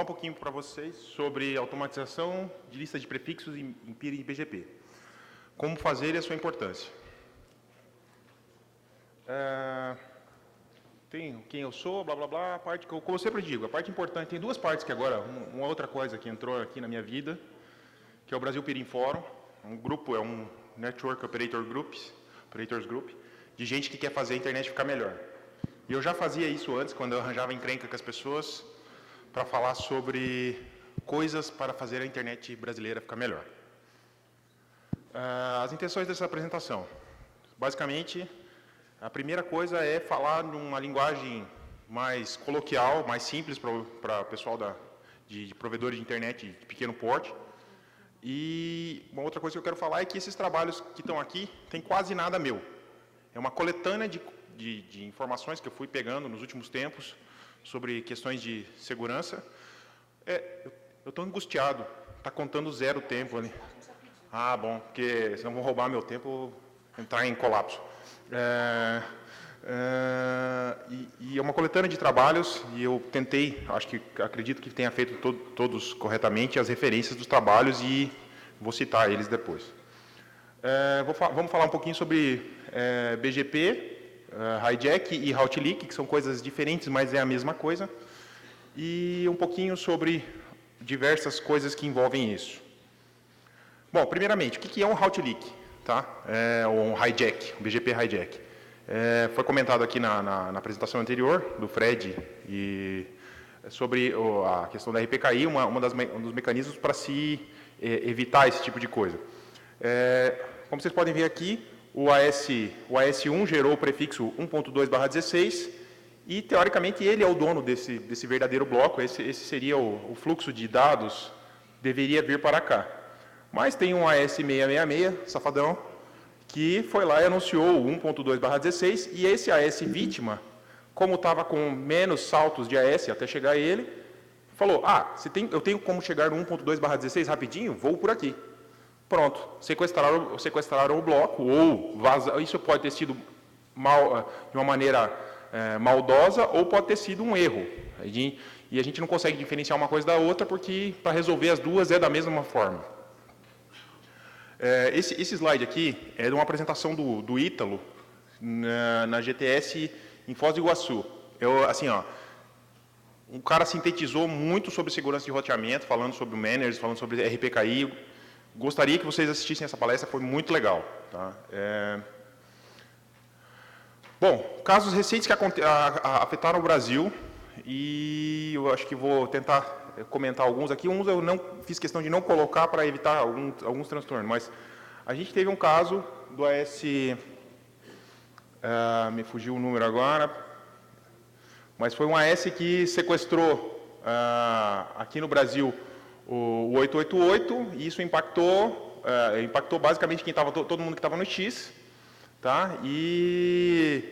um pouquinho para vocês sobre automatização de lista de prefixos em PIR e BGP. Como fazer e a sua importância. Tem quem eu sou, blá, blá, blá, a parte que como eu sempre digo, a parte importante, tem duas partes que agora, uma outra coisa que entrou aqui na minha vida, que é o Brasil PIR Fórum, um grupo, é um Network Operators Group, de gente que quer fazer a internet ficar melhor. E eu já fazia isso antes, quando eu arranjava encrenca com as pessoas, para falar sobre coisas para fazer a internet brasileira ficar melhor. As intenções dessa apresentação. Basicamente, a primeira coisa é falar numa linguagem mais coloquial, mais simples para o pessoal de provedores de internet de pequeno porte. E uma outra coisa que eu quero falar é que esses trabalhos que estão aqui, tem quase nada meu. É uma coletânea de informações que eu fui pegando nos últimos tempos sobre questões de segurança. Eu estou angustiado, está contando zero tempo ali. Ah, bom, porque senão vão roubar meu tempo, eu vou entrar em colapso. E é uma coletânea de trabalhos, e eu tentei, acredito que tenha feito todos corretamente, as referências dos trabalhos, e vou citar eles depois. Vamos falar um pouquinho sobre BGP, hijack e route leak, que são coisas diferentes, mas é a mesma coisa. E um pouquinho sobre diversas coisas que envolvem isso. Bom, primeiramente, o que é um route leak? Tá? Ou um hijack, um BGP hijack. Foi comentado aqui na apresentação anterior, do Fred, e sobre a questão da RPKI, um dos mecanismos para se evitar esse tipo de coisa. Como vocês podem ver aqui, o AS1 gerou o prefixo 1.2/16 e, teoricamente, ele é o dono desse verdadeiro bloco. Esse seria o fluxo de dados, deveria vir para cá. Mas tem um AS666, safadão, que foi lá e anunciou o 1.2/16, e esse AS vítima, como estava com menos saltos de AS até chegar a ele, falou, eu tenho como chegar no 1.2/16 rapidinho? Vou por aqui. Pronto, sequestraram o bloco, ou isso pode ter sido de uma maneira maldosa, ou pode ter sido um erro. E a gente não consegue diferenciar uma coisa da outra, porque para resolver as duas é da mesma forma. Esse slide aqui é de uma apresentação do Ítalo na GTS em Foz do Iguaçu. Um cara sintetizou muito sobre segurança de roteamento, falando sobre o manners, falando sobre RPKI. Gostaria que vocês assistissem essa palestra, foi muito legal. Tá? Bom, casos recentes que afetaram o Brasil, e eu acho que vou tentar comentar alguns aqui. Uns eu não fiz questão de não colocar para evitar alguns transtornos, mas a gente teve um caso do AS... me fugiu o número agora, mas foi um AS que sequestrou aqui no Brasil o 888, e isso impactou basicamente todo mundo que estava no X, tá? E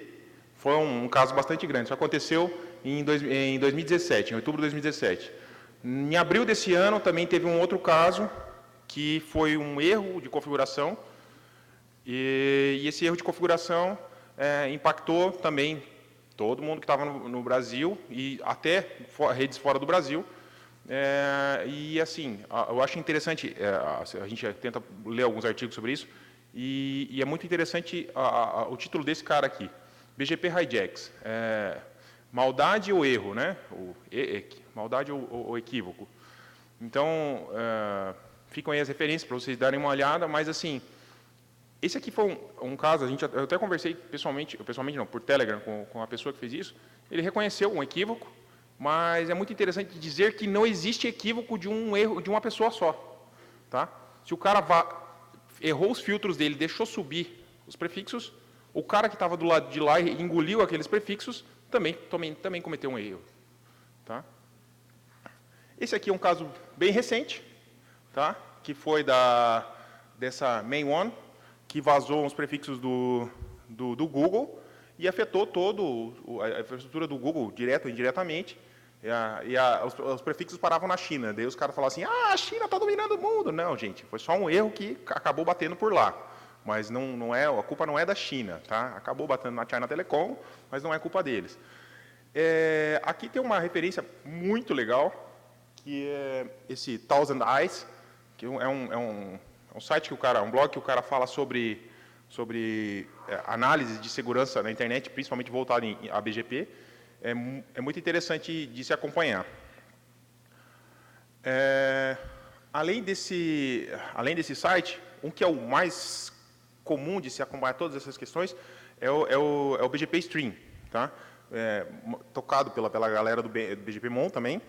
foi um caso bastante grande. Isso aconteceu em 2017, em outubro de 2017. Em abril desse ano também teve um outro caso, que foi um erro de configuração, e esse erro de configuração impactou também todo mundo que estava no Brasil, e até redes fora do Brasil. E assim, eu acho interessante, a gente tenta ler alguns artigos sobre isso, e é muito interessante o título desse cara aqui, BGP Hijacks, maldade ou erro, né? Maldade ou equívoco. Então, ficam aí as referências para vocês darem uma olhada, mas assim, esse aqui foi um caso, eu até conversei pessoalmente não, por Telegram com a pessoa que fez isso, ele reconheceu um equívoco, mas é muito interessante dizer que não existe equívoco de um erro de uma pessoa só. Tá? Se o cara errou os filtros dele, deixou subir os prefixos, o cara que estava do lado de lá e engoliu aqueles prefixos, também cometeu um erro. Tá? Esse aqui é um caso bem recente, tá? Que foi dessa main one, que vazou uns prefixos do Google e afetou toda a infraestrutura do Google, direto ou indiretamente, os prefixos paravam na China. Daí os caras falavam assim, a China está dominando o mundo. Não, gente, foi só um erro que acabou batendo por lá. Mas a culpa não é da China. Tá? Acabou batendo na China Telecom, mas não é culpa deles. Aqui tem uma referência muito legal, que é esse Thousand Eyes, que é um site que o cara, um blog que o cara fala sobre análise de segurança na internet, principalmente voltado a BGP. É muito interessante de se acompanhar. Além desse site, um que é o mais comum de se acompanhar todas essas questões é o BGP Stream, tá? Tocado pela galera do BGPmon também.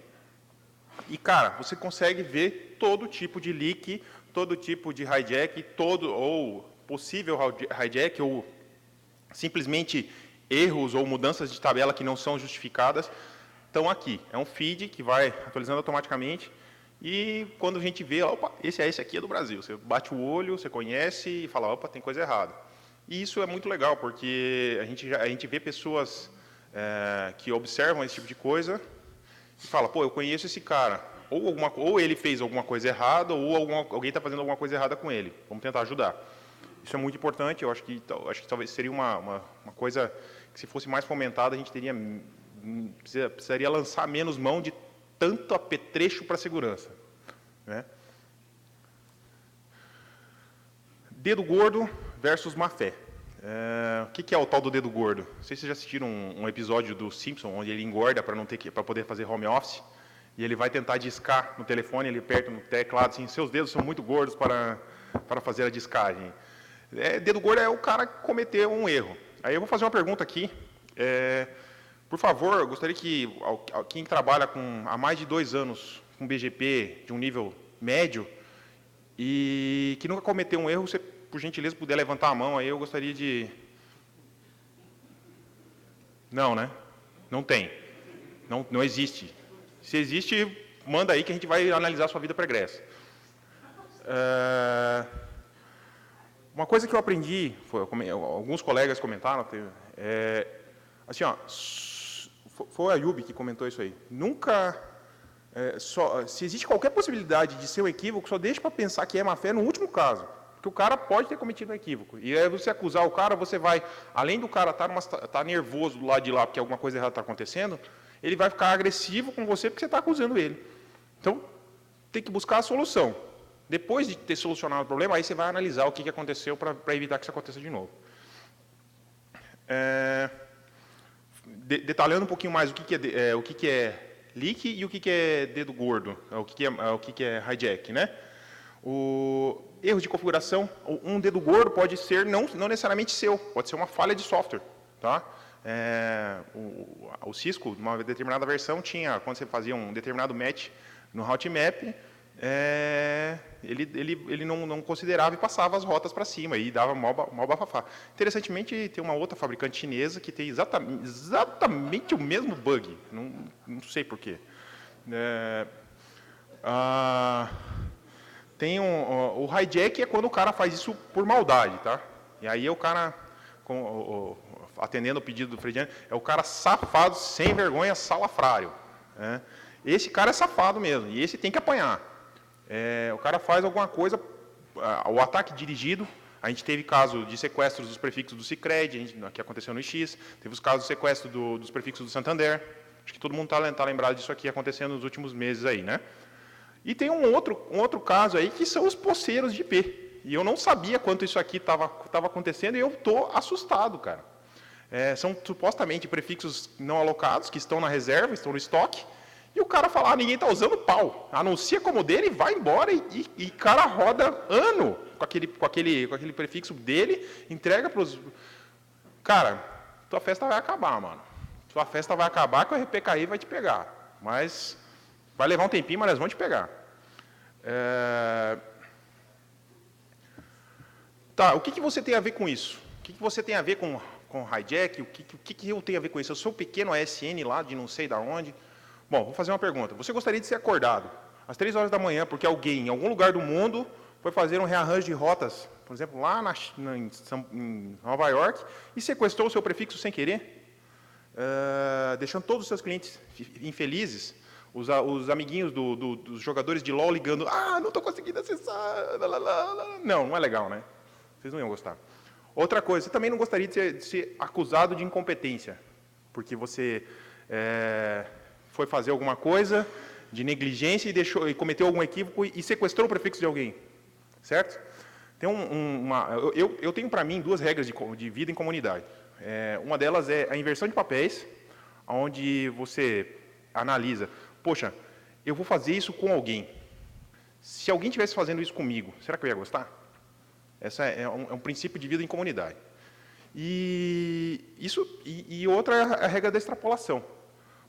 E, cara, você consegue ver todo tipo de leak, todo tipo de hijack, ou possível hijack, ou simplesmente erros ou mudanças de tabela que não são justificadas, estão aqui. É um feed que vai atualizando automaticamente, e quando a gente vê, opa, esse aqui é do Brasil. Você bate o olho, você conhece e fala, opa, tem coisa errada. E isso é muito legal, porque a gente vê pessoas que observam esse tipo de coisa e fala, pô, eu conheço esse cara. Ou ele fez alguma coisa errada, ou alguém está fazendo alguma coisa errada com ele. Vamos tentar ajudar. Isso é muito importante. Eu acho que talvez seria uma coisa que, se fosse mais fomentada, a gente precisaria lançar menos mão de tanto apetrecho para a segurança, né? Dedo gordo versus má fé. O que é o tal do dedo gordo? Não sei se vocês já assistiram um episódio do Simpson, onde ele engorda para poder fazer home office, e ele vai tentar discar no telefone, ele aperta no teclado assim, seus dedos são muito gordos para fazer a discagem. Dedo gordo é o cara que cometeu um erro. Aí eu vou fazer uma pergunta aqui. Por favor, eu gostaria que quem trabalha há mais de 2 anos com BGP de um nível médio e que nunca cometeu um erro, você, por gentileza, puder levantar a mão, aí eu gostaria de... Não, né? Não tem. Não existe. Se existe, manda aí que a gente vai analisar a sua vida pregressa. Uma coisa que eu aprendi, alguns colegas comentaram, assim, ó, foi o Ayub que comentou isso aí. Nunca, se existe qualquer possibilidade de ser um equívoco, só deixe para pensar que é má fé no último caso. Porque o cara pode ter cometido um equívoco. E aí você acusar o cara, você vai, além do cara estar nervoso do lado de lá porque alguma coisa errada está acontecendo, ele vai ficar agressivo com você porque você está acusando ele. Então, tem que buscar a solução. Depois de ter solucionado o problema, aí você vai analisar o que aconteceu para evitar que isso aconteça de novo. Detalhando um pouquinho mais o que é leak e o que é dedo gordo, o que é hijack, né? O erro de configuração, um dedo gordo pode ser não necessariamente seu, pode ser uma falha de software, tá? O Cisco, numa determinada versão, tinha, quando você fazia um determinado match no routmap, ele não considerava e passava as rotas para cima, e dava mó bafafá. Interessantemente, tem uma outra fabricante chinesa que tem exatamente o mesmo bug, não sei porquê. Tem o hijack é quando o cara faz isso por maldade, tá? E aí o cara, atendendo o pedido do Frediano, é o cara safado, sem vergonha, salafrário, né? Esse cara é safado mesmo, e esse tem que apanhar. O cara faz alguma coisa, o ataque dirigido, a gente teve caso de sequestros dos prefixos do Sicredi, que aconteceu no X, teve os casos de sequestro dos prefixos do Santander, acho que todo mundo está lembrado disso aqui acontecendo nos últimos meses aí, né? E tem um outro caso aí, que são os poceiros de IP. E eu não sabia quanto isso aqui estava acontecendo, e eu estou assustado, cara. São supostamente prefixos não alocados, que estão na reserva, estão no estoque, e o cara fala, ninguém está usando pau. Anuncia como dele, vai embora, e cara roda ano com aquele prefixo dele, entrega para os... Cara, tua festa vai acabar, mano. Tua festa vai acabar que o RPKI vai te pegar. Mas vai levar um tempinho, mas nós vamos te pegar. Tá, o que você tem a ver com isso? O que você tem a ver com hijack? O que eu tenho a ver com isso? Eu sou um pequeno ASN lá de não sei de onde. Bom, vou fazer uma pergunta. Você gostaria de ser acordado às 3 horas da manhã porque alguém, em algum lugar do mundo, foi fazer um rearranjo de rotas, por exemplo, lá em Nova York, e sequestrou o seu prefixo sem querer, deixando todos os seus clientes infelizes, os amiguinhos dos jogadores de LOL ligando, não estou conseguindo acessar, não é legal, né? Vocês não iam gostar. Outra coisa, você também não gostaria de ser acusado de incompetência, porque você foi fazer alguma coisa de negligência e cometeu algum equívoco e sequestrou o prefixo de alguém, certo? Tem eu tenho para mim 2 regras de vida em comunidade. Uma delas é a inversão de papéis, onde você analisa, poxa, eu vou fazer isso com alguém. Se alguém estivesse fazendo isso comigo, será que eu ia gostar? Essa é um princípio de vida em comunidade. E outra é a regra da extrapolação.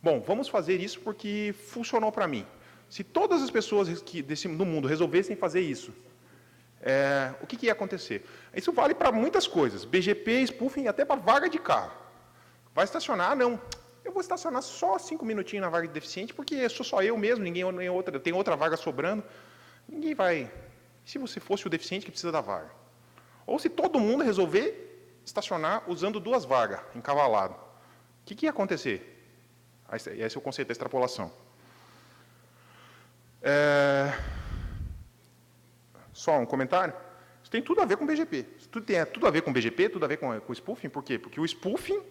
Bom, vamos fazer isso porque funcionou para mim. Se todas as pessoas do mundo resolvessem fazer isso, o que ia acontecer? Isso vale para muitas coisas. BGP, spoofing e até para vaga de carro. Vai estacionar? Não. Eu vou estacionar só 5 minutinhos na vaga de deficiente, porque sou só eu mesmo, ninguém tem outra vaga sobrando. Ninguém vai... Se você fosse o deficiente que precisa da vaga. Ou se todo mundo resolver estacionar usando 2 vagas, encavalado. O que ia acontecer? Esse é o conceito da extrapolação. Só um comentário. Isso tem tudo a ver com BGP. Isso tem tudo a ver com BGP, tudo a ver com o spoofing. Por quê? Porque o spoofing,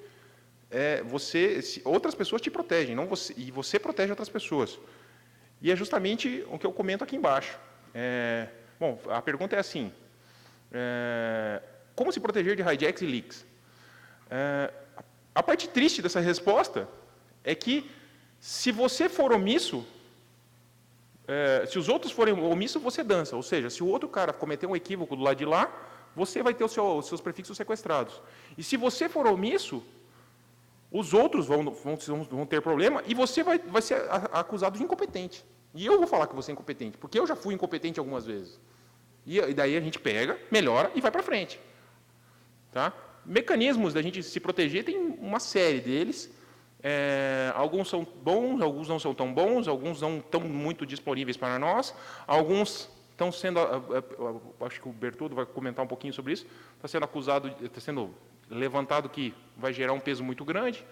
outras pessoas te protegem, e você protege outras pessoas. E é justamente o que eu comento aqui embaixo. Bom, a pergunta é assim, como se proteger de hijacks e leaks? A parte triste dessa resposta é que, se você for omisso, se os outros forem omissos, você dança. Ou seja, se o outro cara cometer um equívoco do lado de lá, você vai ter os seus prefixos sequestrados. E se você for omisso, os outros vão ter problema e você vai ser acusado de incompetente. E eu vou falar que você é incompetente, porque eu já fui incompetente algumas vezes. E daí a gente pega, melhora e vai para frente. Tá? Mecanismos da gente se proteger, tem uma série deles. Alguns são bons, alguns não são tão bons, alguns não estão muito disponíveis para nós, alguns estão sendo, acho que o Bertoldo vai comentar um pouquinho sobre isso, está sendo acusado, está sendo levantado que vai gerar um peso muito grande,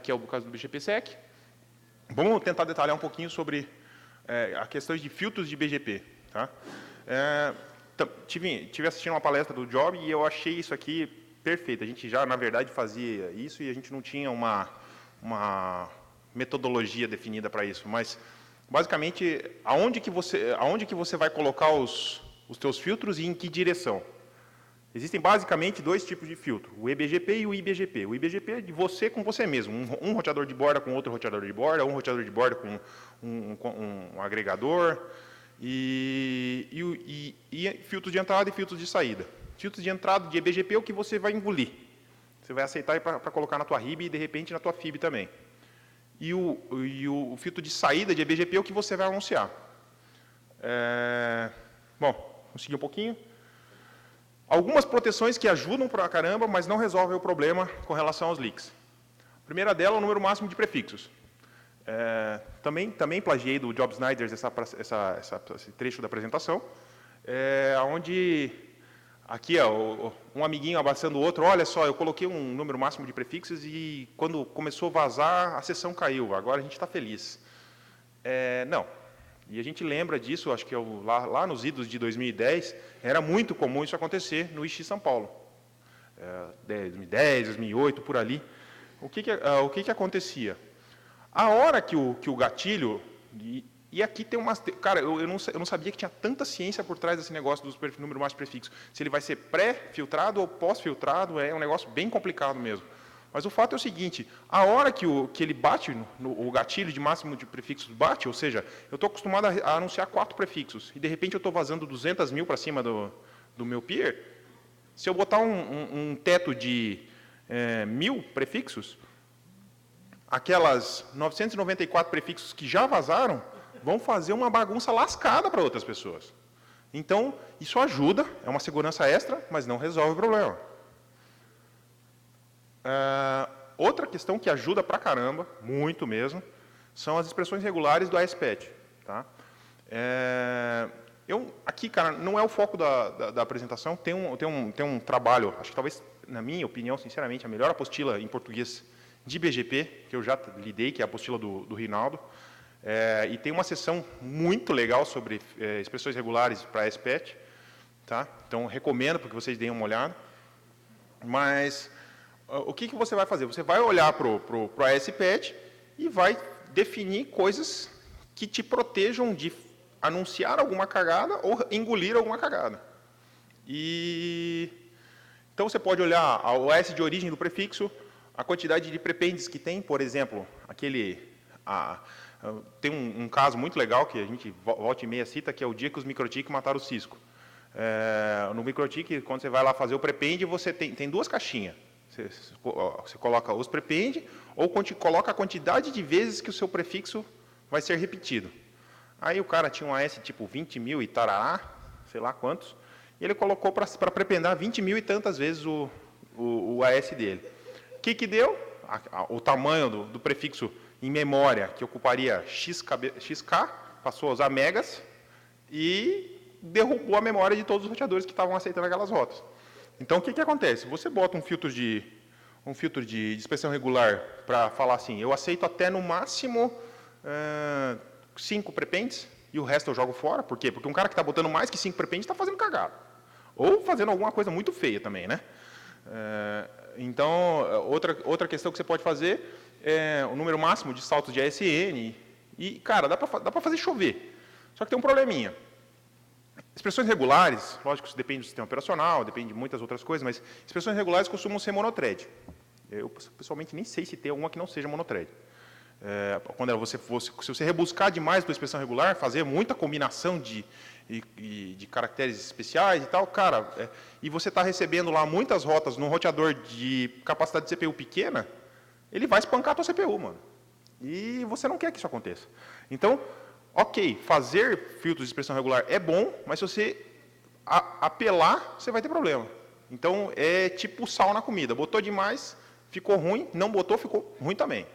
que é o caso do BGPsec. Vamos tentar detalhar um pouquinho sobre a questão de filtros de BGP. Tá? Tive assistindo uma palestra do Job e eu achei isso aqui perfeito. A gente já, na verdade, fazia isso e a gente não tinha uma metodologia definida para isso. Mas, basicamente, aonde que você vai colocar os teus filtros e em que direção? Existem, basicamente, 2 tipos de filtro, o eBGP e o IBGP. O IBGP é de você com você mesmo, um roteador de borda com outro roteador de borda, um roteador de borda com um agregador, e filtros de entrada e filtros de saída. Filtros de entrada de eBGP é o que você vai engolir. Você vai aceitar para colocar na tua RIB e, de repente, na tua FIB também. E o filtro de saída de eBGP é o que você vai anunciar. Bom, vamos seguir um pouquinho. Algumas proteções que ajudam para caramba, mas não resolvem o problema com relação aos leaks. A primeira dela é o número máximo de prefixos. Também plagiei do Job Snyder esse trecho da apresentação, onde aqui um amiguinho abraçando o outro, olha só, eu coloquei um número máximo de prefixos e quando começou a vazar, a sessão caiu, agora a gente está feliz. Não. E a gente lembra disso, acho que lá nos idos de 2010, era muito comum isso acontecer no IX São Paulo. 2010, 2008, por ali. O que acontecia? A hora que o gatilho... E aqui tem umas... Cara, eu não sabia que tinha tanta ciência por trás desse negócio dos números mais prefixos. Se ele vai ser pré-filtrado ou pós-filtrado, é um negócio bem complicado mesmo. Mas o fato é o seguinte, a hora que ele bate, o gatilho de máximo de prefixos bate, ou seja, eu estou acostumado a anunciar 4 prefixos, e de repente eu estou vazando 200 mil para cima do meu peer, se eu botar um teto de 1000 prefixos, aquelas 994 prefixos que já vazaram, vão fazer uma bagunça lascada para outras pessoas. Então, isso ajuda, é uma segurança extra, mas não resolve o problema. Outra questão que ajuda pra caramba, muito mesmo, são as expressões regulares do ASP.NET. Tá? Aqui, cara, não é o foco da apresentação, tem um trabalho, acho que talvez, na minha opinião, sinceramente, a melhor apostila em português de BGP, que eu já lidei, que é a apostila do Rinaldo, e tem uma seção muito legal sobre expressões regulares para ASP.NET, tá? Então, recomendo para que vocês deem uma olhada. Mas... o que você vai fazer? Você vai olhar para o ASP.NET e vai definir coisas que te protejam de anunciar alguma cagada ou engolir alguma cagada. Então, você pode olhar a OS de origem do prefixo, a quantidade de prepends que tem, por exemplo, tem um caso muito legal que a gente volta e meia cita, que é o dia que os MikroTik mataram o Cisco. No MikroTik, quando você vai lá fazer o prepend, você tem duas caixinhas. Você coloca os prepend ou coloca a quantidade de vezes que o seu prefixo vai ser repetido. Aí o cara tinha um AS tipo 20 mil e tarará, sei lá quantos, e ele colocou para prependar 20 mil e tantas vezes o AS dele. O que deu? O tamanho do prefixo em memória, que ocuparia XK, passou a usar megas e derrubou a memória de todos os roteadores que estavam aceitando aquelas rotas. Então, o que acontece? Você bota um filtro de expressão regular para falar assim, eu aceito até no máximo 5 prepends e o resto eu jogo fora. Por quê? Porque um cara que está botando mais que 5 prepends está fazendo cagada. Ou fazendo alguma coisa muito feia também, né? Então, outra questão que você pode fazer é o número máximo de saltos de ASN. E, cara, dá para fazer chover. Só que tem um probleminha. Expressões regulares, lógico, isso depende do sistema operacional, depende de muitas outras coisas, mas expressões regulares costumam ser monothread. Eu, pessoalmente, nem sei se tem alguma que não seja monothread. Se você rebuscar demais para a expressão regular, fazer muita combinação de caracteres especiais e tal, cara, e você está recebendo lá muitas rotas num roteador de capacidade de CPU pequena, ele vai espancar a tua CPU, mano. E você não quer que isso aconteça. Então, ok, fazer filtros de expressão regular é bom, mas se você apelar, você vai ter problema. Então, é tipo sal na comida. Botou demais, ficou ruim. Não botou, ficou ruim também.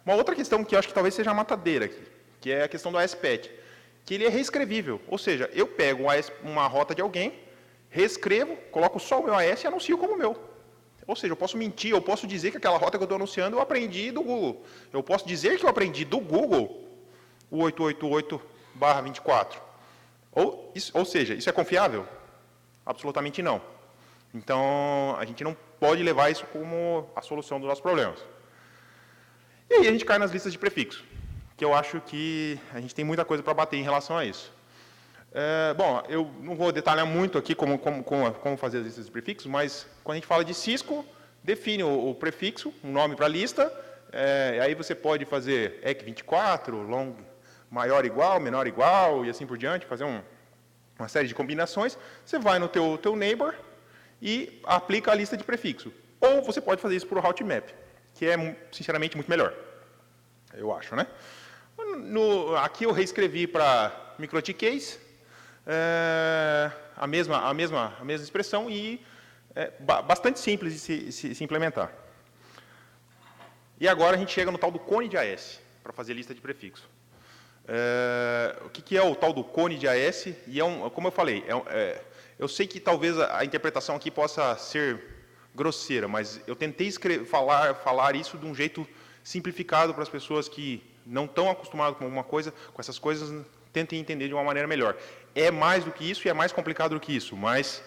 Uma outra questão que eu acho que talvez seja a matadeira aqui, que é a questão do ASPET, que ele é reescrevível. Ou seja, eu pego uma rota de alguém, reescrevo, coloco só o meu AS e anuncio como meu. Ou seja, eu posso mentir, eu posso dizer que aquela rota que eu estou anunciando eu aprendi do Google. Eu posso dizer que eu aprendi do Google o 888/24. Ou seja, isso é confiável? Absolutamente não. Então, a gente não pode levar isso como a solução dos nossos problemas. E aí a gente cai nas listas de prefixo, que eu acho que a gente tem muita coisa para bater em relação a isso. Bom, eu não vou detalhar muito aqui como fazer as listas de prefixos, mas quando a gente fala de Cisco, define o prefixo, um nome para a lista, aí você pode fazer EC24, long, maior igual, menor igual, e assim por diante, fazer uma série de combinações. Você vai no teu neighbor e aplica a lista de prefixo. Ou você pode fazer isso por route map, que é, sinceramente, muito melhor, eu acho, né? Aqui eu reescrevi para MikroTik case, a mesma expressão e bastante simples de se implementar. E agora a gente chega no tal do cone de AS, para fazer lista de prefixo. O que é o tal do cone de AS? E como eu falei, eu sei que talvez a interpretação aqui possa ser grosseira, mas eu tentei falar isso de um jeito simplificado para as pessoas que não estão acostumadas com alguma coisa, com essas coisas, tentem entender de uma maneira melhor. É mais do que isso e é mais complicado do que isso, mas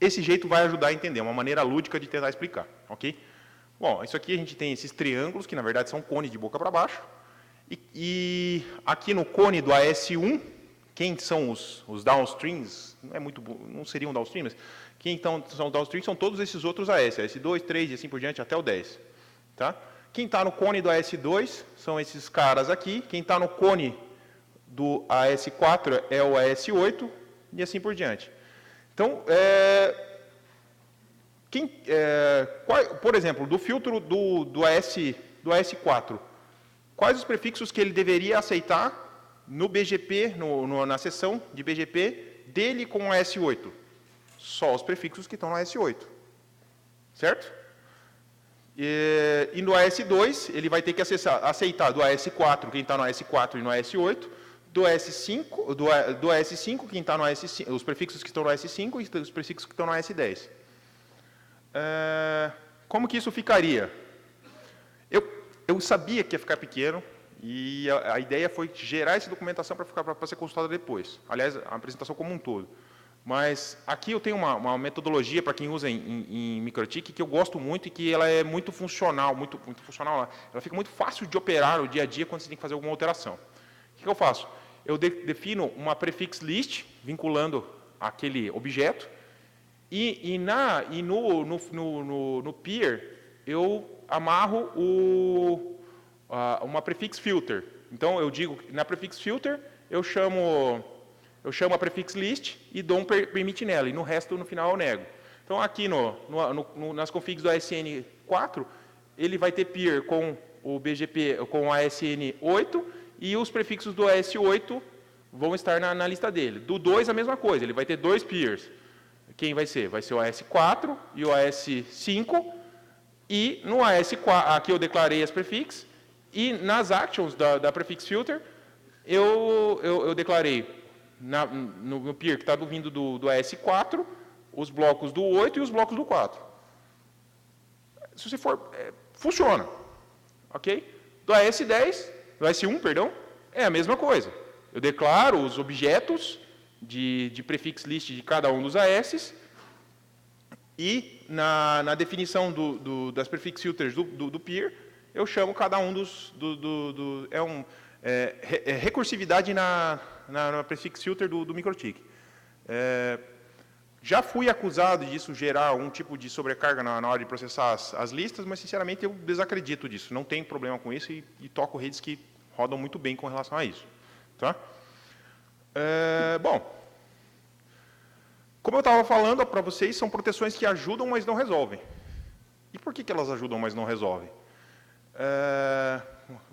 esse jeito vai ajudar a entender, uma maneira lúdica de tentar explicar, ok? Bom, isso aqui a gente tem esses triângulos, que na verdade são cones de boca para baixo, e aqui no cone do AS1, quem são os downstreams, não seriam downstreams, quem então são downstreams são todos esses outros AS, AS2, 3 e assim por diante, até o 10. Tá? Quem está no cone do AS2 são esses caras aqui, quem está no cone do AS4 é o AS8 e assim por diante. Então, por exemplo, do filtro do AS4, quais os prefixos que ele deveria aceitar no BGP, na seção de BGP dele com o AS8? Só os prefixos que estão no AS8. Certo? E no AS2, ele vai ter que aceitar do AS4, quem está no AS4 e no AS8, do AS5, quem está no AS5, os prefixos que estão no AS5 e os prefixos que estão no AS10. Como que isso ficaria? Eu sabia que ia ficar pequeno, e a ideia foi gerar essa documentação para ser consultada depois. Aliás, a apresentação como um todo. Mas aqui eu tenho uma metodologia para quem usa em MikroTik que eu gosto muito e que ela é muito funcional, muito funcional. Ela fica muito fácil de operar no dia a dia quando você tem que fazer alguma alteração. O que eu faço? Eu defino uma prefix list vinculando aquele objeto e no peer eu amarro uma prefix filter. Então eu digo na prefix filter eu chamo a prefix list e dou um permit nela, e no resto, no final, eu nego. Então, aqui nas configs do ASN4, ele vai ter peer com o BGP, com o ASN8, e os prefixos do AS8 vão estar na lista dele. Do 2, a mesma coisa, ele vai ter 2 peers. Quem vai ser? Vai ser o AS4 e o AS5, e no AS4, aqui eu declarei as prefixes, e nas actions da prefix filter, eu declarei no peer que está vindo do AS4, os blocos do 8 e os blocos do 4. Se você for, funciona. Ok? Do AS10, do AS1, perdão, é a mesma coisa. Eu declaro os objetos de prefix list de cada um dos AS e na definição das prefix filters do peer, eu chamo cada um recursividade na prefix filter do MikroTik. Já fui acusado disso gerar um tipo de sobrecarga na hora de processar as listas, mas, sinceramente, eu desacredito disso. Não tenho problema com isso e toco redes que rodam muito bem com relação a isso. Tá? Bom, como eu estava falando para vocês, são proteções que ajudam, mas não resolvem. E por que elas ajudam, mas não resolvem?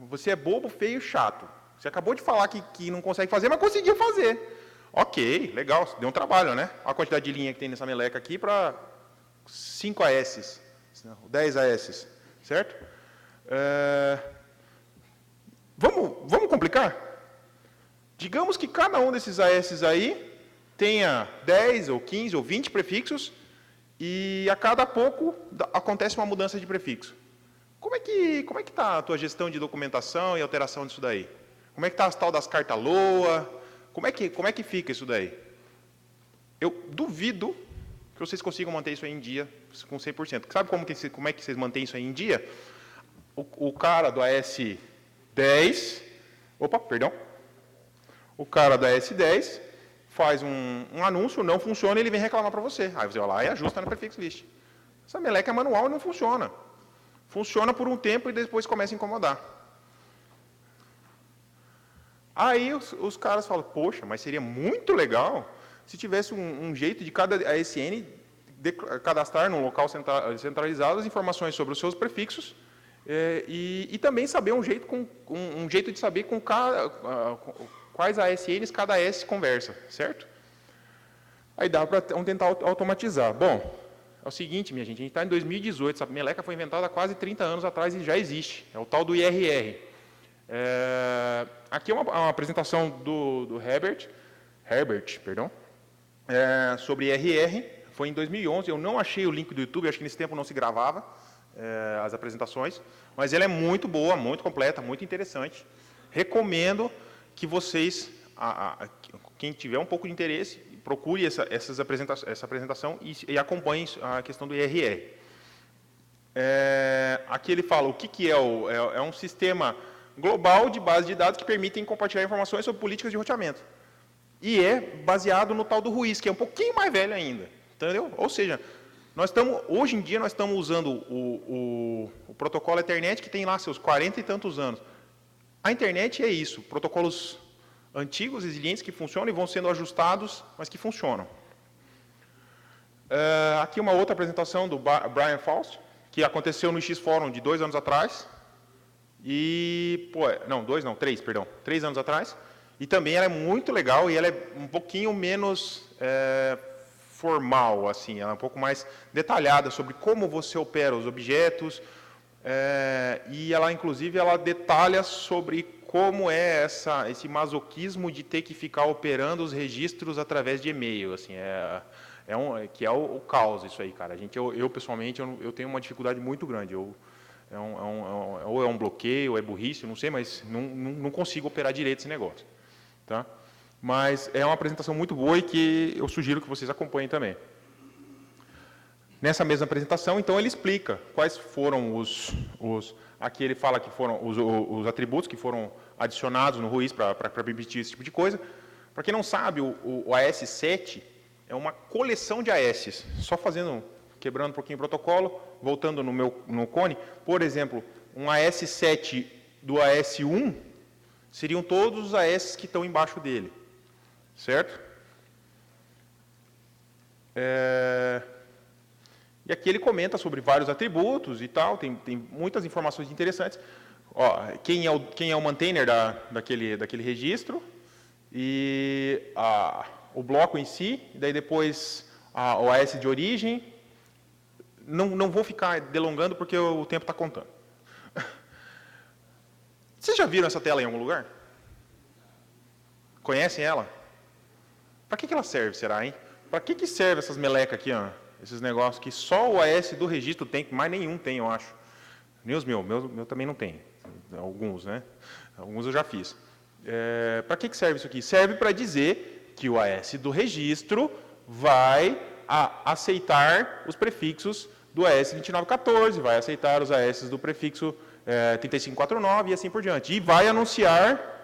Você é bobo, feio e chato. Você acabou de falar que não consegue fazer, mas conseguiu fazer. Ok, legal, deu um trabalho, né? Olha a quantidade de linha que tem nessa meleca aqui para 5 AS, 10 AS, certo? Vamos complicar? Digamos que cada um desses AS aí tenha 10 ou 15 ou 20 prefixos e a cada pouco acontece uma mudança de prefixo. Como é que está a tua gestão de documentação e alteração disso daí? Como é que está as tal das cartas LOA? Como é que fica isso daí? Eu duvido que vocês consigam manter isso aí em dia com 100%. Sabe como é que vocês mantêm isso aí em dia? O cara do AS10... O cara da AS10 faz um anúncio, não funciona, ele vem reclamar para você. Aí você vai lá e ajusta na prefix list. Essa meleca é manual e não funciona. Funciona por um tempo e depois começa a incomodar. Aí os caras falam, poxa, mas seria muito legal se tivesse um jeito de cada ASN cadastrar num local centralizado as informações sobre os seus prefixos e também saber um jeito de saber com quais ASNs cada AS conversa, certo? Aí dá para tentar automatizar. Bom, é o seguinte, minha gente, a gente está em 2018, essa meleca foi inventada há quase 30 anos atrás e já existe. É o tal do IRR. Aqui é uma apresentação do Herbert, sobre IRR. Foi em 2011, eu não achei o link do YouTube, acho que nesse tempo não se gravava as apresentações, mas ela é muito boa, muito completa, muito interessante. Recomendo que vocês, quem tiver um pouco de interesse, procure essa apresentação e acompanhe a questão do IRR. Aqui ele fala o que é um sistema global de base de dados que permitem compartilhar informações sobre políticas de roteamento. E é baseado no tal do RUIS, que é um pouquinho mais velho ainda. Entendeu? Ou seja, hoje em dia nós estamos usando o protocolo Ethernet, que tem lá seus 40 e tantos anos. A internet é isso, protocolos antigos, resilientes, que funcionam e vão sendo ajustados, mas que funcionam. Aqui uma outra apresentação do Brian Faust, que aconteceu no X-Forum de 2 anos atrás. Três anos atrás. E também ela é muito legal e ela é um pouquinho menos formal, assim, ela é um pouco mais detalhada sobre como você opera os objetos, e ela, inclusive, ela detalha sobre como é esse masoquismo de ter que ficar operando os registros através de e-mail, assim, que é o caos isso aí, cara. Eu pessoalmente, eu tenho uma dificuldade muito grande. Ou é um bloqueio, ou é burrice, eu não sei, mas não consigo operar direito esse negócio. Tá? Mas é uma apresentação muito boa e que eu sugiro que vocês acompanhem também. Nessa mesma apresentação, então, ele explica quais foram aqui ele fala que foram os atributos que foram adicionados no RUIS para permitir esse tipo de coisa. Para quem não sabe, o AS7 é uma coleção de AS. Só quebrando um pouquinho o protocolo, voltando no cone, por exemplo, um AS7 do AS1 seriam todos os AS que estão embaixo dele. Certo? E aqui ele comenta sobre vários atributos e tal, tem muitas informações interessantes. Ó, quem é o maintainer daquele registro, e o bloco em si, daí depois o AS de origem. Não vou ficar delongando porque o tempo está contando. Vocês já viram essa tela em algum lugar? Conhecem ela? Para que ela serve, será, hein? Para que serve essas melecas aqui, ó? Esses negócios que só o AS do registro tem, que mais nenhum tem, eu acho. Nem os meus também não tem. Alguns, né? Alguns eu já fiz. Para que serve isso aqui? Serve para dizer que o AS do registro vai aceitar os prefixos do AS 2914, vai aceitar os AS do prefixo 3549 e assim por diante. E vai anunciar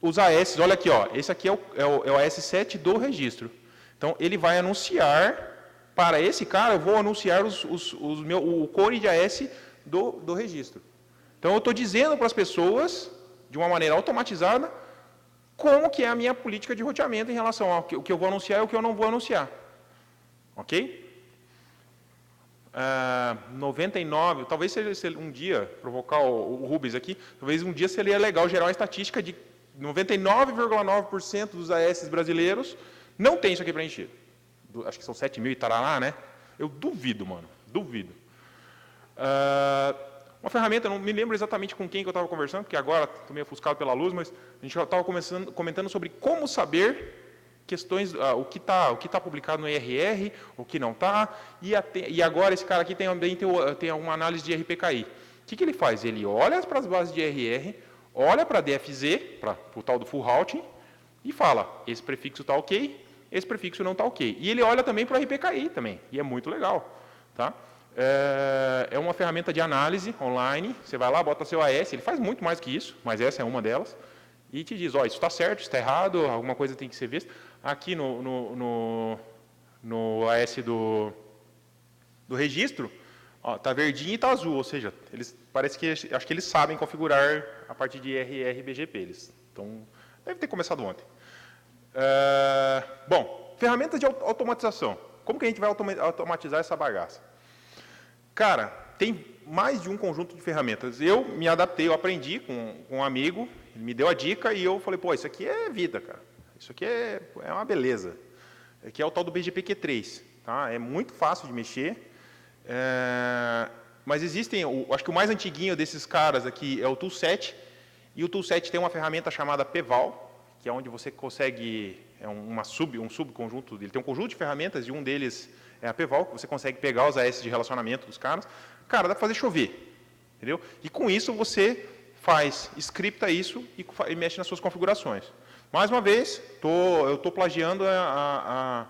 os AS, olha aqui, ó, esse aqui é o AS7 do registro. Então, ele vai anunciar, para esse cara, eu vou anunciar o core de AS do registro. Então, eu estou dizendo para as pessoas, de uma maneira automatizada, como que é a minha política de roteamento em relação ao que eu vou anunciar e o que eu não vou anunciar. Ok? 99, talvez se um dia, provocar o Rubens aqui, talvez um dia seria legal gerar uma estatística de 99,9% dos AS brasileiros não tem isso aqui preenchido. Acho que são 7 mil e tarará, né? Eu duvido, mano. Duvido. Uma ferramenta, não me lembro exatamente com quem que eu estava conversando, porque agora estou meio ofuscado pela luz, mas a gente estava comentando sobre como saber questões, o que tá publicado no IRR, o que não está, e agora esse cara aqui também tem uma análise de RPKI. O que ele faz? Ele olha para as bases de IRR, olha para a DFZ, para o tal do full routing, e fala, esse prefixo está ok, esse prefixo não está ok. E ele olha também para o RPKI também, e é muito legal. Tá? É uma ferramenta de análise online, você vai lá, bota seu AS, ele faz muito mais que isso, mas essa é uma delas, e te diz, ó, isso está certo, isso está errado, alguma coisa tem que ser vista. Aqui no AS do registro, está verdinho e está azul, ou seja, acho que eles sabem configurar a partir de IRR e BGP. Então, deve ter começado ontem. Bom, ferramentas de automatização. Como que a gente vai automatizar essa bagaça? Cara, tem mais de um conjunto de ferramentas. Eu me adaptei, eu aprendi com um amigo, ele me deu a dica e eu falei, pô, isso aqui é vida, cara. Isso aqui é uma beleza. Que é o tal do BGP-Q3. Tá? É muito fácil de mexer. Mas existem, acho que o mais antiguinho desses caras aqui é o Toolset, e o Toolset tem uma ferramenta chamada PVAL, que é onde você consegue, um subconjunto, ele tem um conjunto de ferramentas, e um deles é a PVAL, que você consegue pegar os AS de relacionamento dos caras. Cara, dá para fazer chover, entendeu? E com isso você scripta isso e mexe nas suas configurações. Mais uma vez, eu estou plagiando a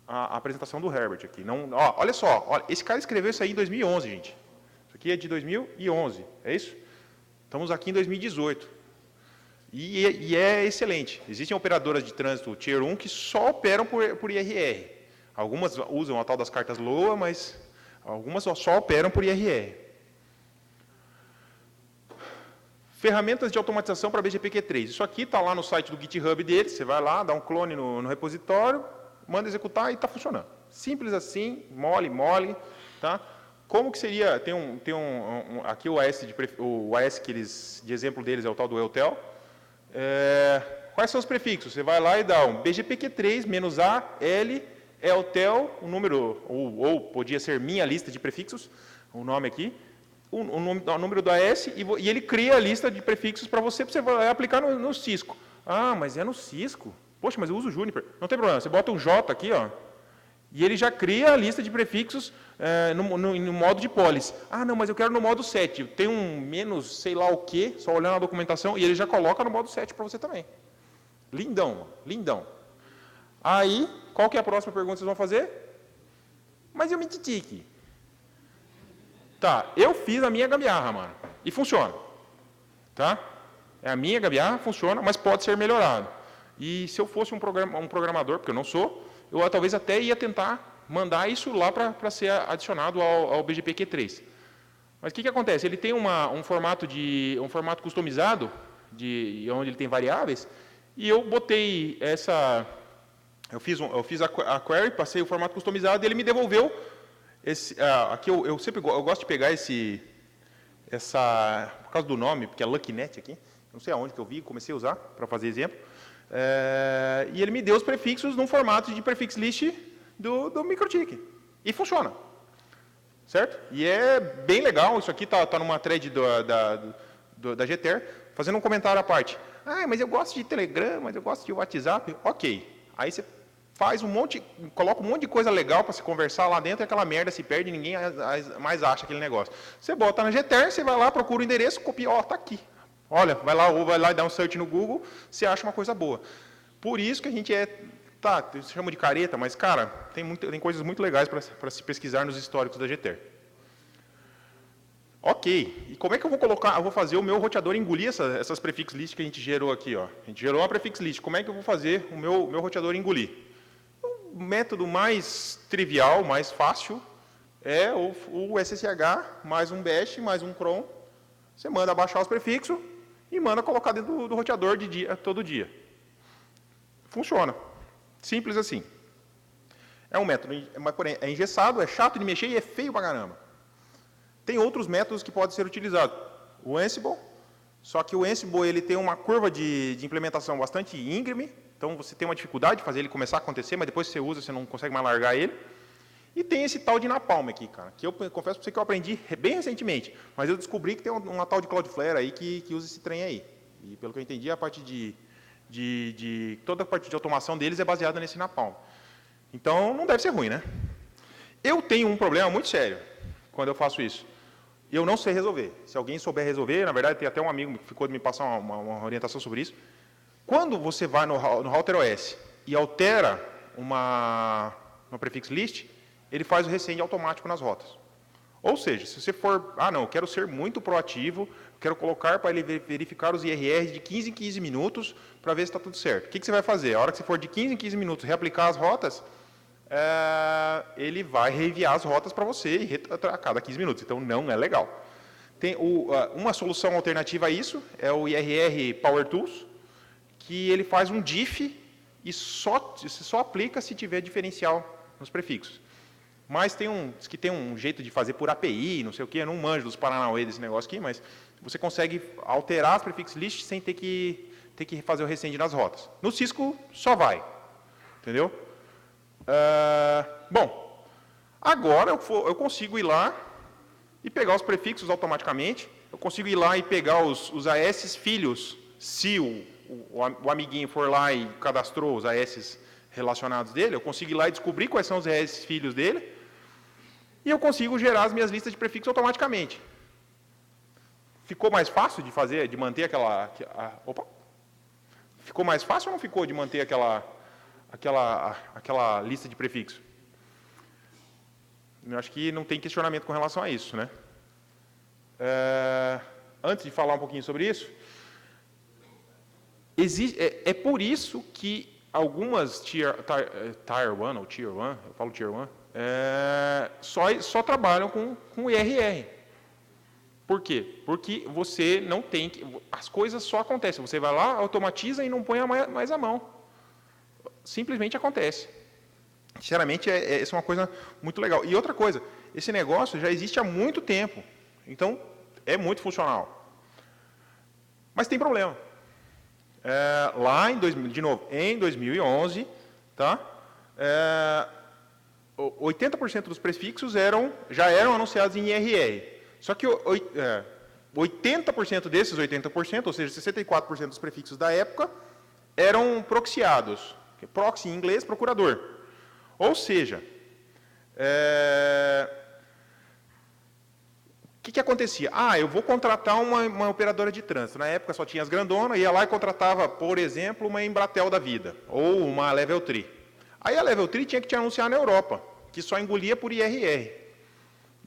apresentação do Herbert aqui. Olha só, esse cara escreveu isso aí em 2011, gente. Isso aqui é de 2011, é isso? Estamos aqui em 2018. E é excelente. Existem operadoras de trânsito Tier 1 que só operam por IRR. Algumas usam a tal das cartas LOA, mas algumas só operam por IRR. Ferramentas de automatização para BGP-Q3. Isso aqui está lá no site do GitHub deles. Você vai lá, dá um clone no repositório, manda executar e está funcionando. Simples assim, mole, tá? Como que seria, aqui o AS que de exemplo deles é o tal do Eltel. Quais são os prefixos? Você vai lá e dá um BGP-Q3 -A, L, Eltel, um número, ou podia ser minha lista de prefixos, o nome aqui, o número do AS, e ele cria a lista de prefixos para você vai aplicar no Cisco. Ah, mas é no Cisco? Poxa, mas eu uso o Juniper. Não tem problema, você bota um J aqui, ó, e ele já cria a lista de prefixos no modo de policy. Ah, não, mas eu quero no modo 7. Tem um menos sei lá o quê, só olhando a documentação, e ele já coloca no modo 7 para você também. Lindão, lindão. Aí, qual que é a próxima pergunta que vocês vão fazer? Mas e o Mititique? Tá, eu fiz a minha gambiarra, mano. E funciona. Tá? É a minha gambiarra, funciona, mas pode ser melhorado. E se eu fosse um programador, porque eu não sou, eu talvez até ia tentar mandar isso lá para ser adicionado ao BGP Q3. Mas o que acontece? Ele tem um formato customizado, onde ele tem variáveis, e eu botei essa... Eu fiz a query, passei o formato customizado, e ele me devolveu aqui eu gosto de pegar por causa do nome, porque é LuckyNet aqui, não sei aonde que eu vi, comecei a usar para fazer exemplo, e ele me deu os prefixos num formato de prefix list do MikroTik, e funciona, certo? E é bem legal, isso aqui está numa thread da GTR, fazendo um comentário à parte. Ah, mas eu gosto de Telegram, mas eu gosto de WhatsApp. Ok, aí você coloca um monte de coisa legal para se conversar lá dentro e aquela merda se perde e ninguém mais acha aquele negócio. Você bota na GTR, você vai lá, procura o endereço, copia, ó, tá aqui. Olha, vai lá e dá um search no Google, você acha uma coisa boa. Por isso que a gente se chama de careta, mas, cara, tem coisas muito legais para se pesquisar nos históricos da GTR. Ok, e como é que eu vou fazer o meu roteador engolir essas prefix list que a gente gerou aqui, ó? A gente gerou uma prefix list, como é que eu vou fazer o meu roteador engolir? O método mais trivial, mais fácil, é o SSH mais um bash mais um cron. Você manda baixar os prefixos e manda colocar dentro do roteador todo dia. Funciona. Simples assim. É um método, porém, é engessado, é chato de mexer e é feio pra caramba. Tem outros métodos que podem ser utilizados. O Ansible, só que o Ansible ele tem uma curva de implementação bastante íngreme, então você tem uma dificuldade de fazer ele começar a acontecer, mas depois que você usa, você não consegue mais largar ele. E tem esse tal de Napalm aqui, cara, que eu confesso para você que eu aprendi bem recentemente, mas eu descobri que tem uma tal de Cloudflare aí que usa esse trem aí. E pelo que eu entendi, a parte toda a parte de automação deles é baseada nesse Napalm. Então, não deve ser ruim, né? Eu tenho um problema muito sério quando eu faço isso. Eu não sei resolver. Se alguém souber resolver, na verdade, tem até um amigo que ficou de me passar uma orientação sobre isso. Quando você vai no Router OS e altera uma prefix list, ele faz o resend automático nas rotas. Ou seja, se você for, não, eu quero ser muito proativo, quero colocar para ele verificar os IRRs de 15 em 15 minutos para ver se está tudo certo. O que você vai fazer? A hora que você for de 15 em 15 minutos reaplicar as rotas, ele vai reenviar as rotas para você a cada 15 minutos. Então, não é legal. Tem uma solução alternativa a isso é o IRR Power Tools, que ele faz um diff e só aplica se tiver diferencial nos prefixos. Mas diz que tem um jeito de fazer por API, não sei o quê, eu não manjo dos paranauê desse negócio aqui, mas você consegue alterar as prefix lists sem ter que fazer o resend nas rotas. No Cisco, só vai. Entendeu? Bom, agora eu consigo ir lá e pegar os prefixos automaticamente, eu consigo ir lá e pegar os AS filhos, se o amiguinho for lá e cadastrou os AS relacionados dele, eu consigo ir lá e descobrir quais são os AS filhos dele, e eu consigo gerar as minhas listas de prefixos automaticamente. Ficou mais fácil de manter aquela... Opa! Ficou mais fácil ou não ficou de manter aquela lista de prefixo? Eu acho que não tem questionamento com relação a isso, né? Antes de falar um pouquinho sobre isso, é por isso que algumas Tier 1 ou Tier 1, eu falo Tier 1, só trabalham com IRR. Por quê? Porque você não tem que... As coisas só acontecem. Você vai lá, automatiza e não põe mais a mão. Simplesmente acontece. Sinceramente, essa é uma coisa muito legal. E outra coisa, esse negócio já existe há muito tempo. Então, é muito funcional. Mas tem problema. Em 2011, tá? 80% dos prefixos já eram anunciados em IRR. Só que 80% desses 80%, ou seja, 64% dos prefixos da época, eram proxiados. Proxy em inglês, procurador. Ou seja, que acontecia? Ah, eu vou contratar uma operadora de trânsito. Na época só tinha as grandonas, ia lá e contratava, por exemplo, uma Embratel da vida, ou uma Level 3. Aí a Level 3 tinha que te anunciar na Europa, que só engolia por IRR.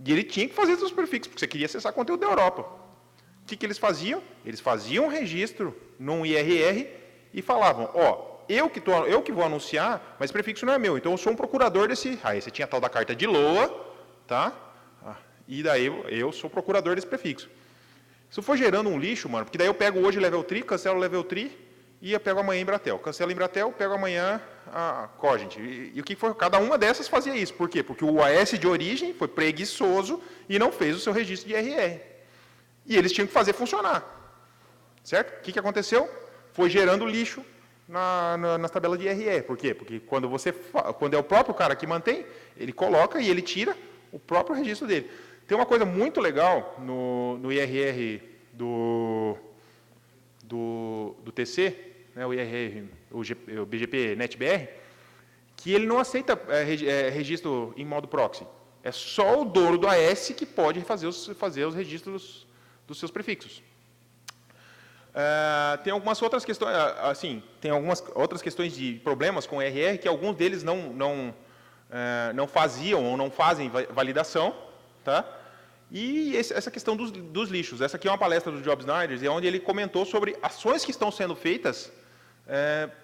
E ele tinha que fazer seus prefixos, porque você queria acessar conteúdo da Europa. O que eles faziam? Eles faziam um registro num IRR e falavam, ó, eu que vou anunciar, mas o prefixo não é meu, então eu sou um procurador desse... Aí você tinha a tal da carta de LOA, tá? E daí eu sou procurador desse prefixo. Isso foi gerando um lixo, mano, porque daí eu pego hoje Level 3, cancelo Level 3 e eu pego amanhã Embratel. Cancelo Embratel, pego amanhã a Cogent. E o que foi? Cada uma dessas fazia isso. Por quê? Porque o AS de origem foi preguiçoso e não fez o seu registro de IRR. E eles tinham que fazer funcionar. Certo? O que aconteceu? Foi gerando lixo nas tabelas de IRR. Por quê? Porque quando é o próprio cara que mantém, ele coloca e ele tira o próprio registro dele. Tem uma coisa muito legal no IRR do TC, né, o IRR, o BGP NetBR, que ele não aceita registro em modo proxy. É só o dono do AS que pode fazer os registros dos seus prefixos. Tem algumas outras questões, assim, tem algumas outras questões de problemas com o IRR, que alguns deles não faziam ou não fazem validação, tá? E essa questão dos lixos. Essa aqui é uma palestra do Job Snyder, onde ele comentou sobre ações que estão sendo feitas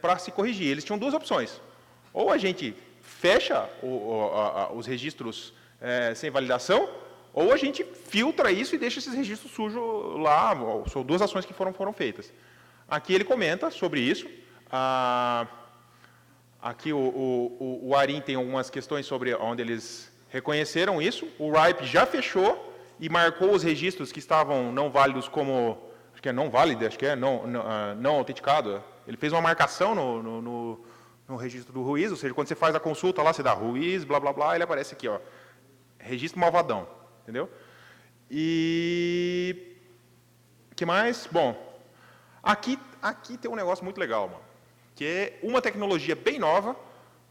para se corrigir. Eles tinham duas opções. Ou a gente fecha os registros sem validação, ou a gente filtra isso e deixa esses registros sujos lá. São duas ações que foram feitas. Aqui ele comenta sobre isso. Aqui o Arin tem algumas questões sobre onde eles reconheceram isso. O RIPE já fechou e marcou os registros que estavam não válidos como, acho que é não válido, acho que é não autenticado. Ele fez uma marcação no registro do Ruiz, ou seja, quando você faz a consulta lá, você dá Ruiz, blá, blá, blá, ele aparece aqui, ó, registro malvadão, entendeu? E o que mais? Bom, aqui tem um negócio muito legal, mano, que é uma tecnologia bem nova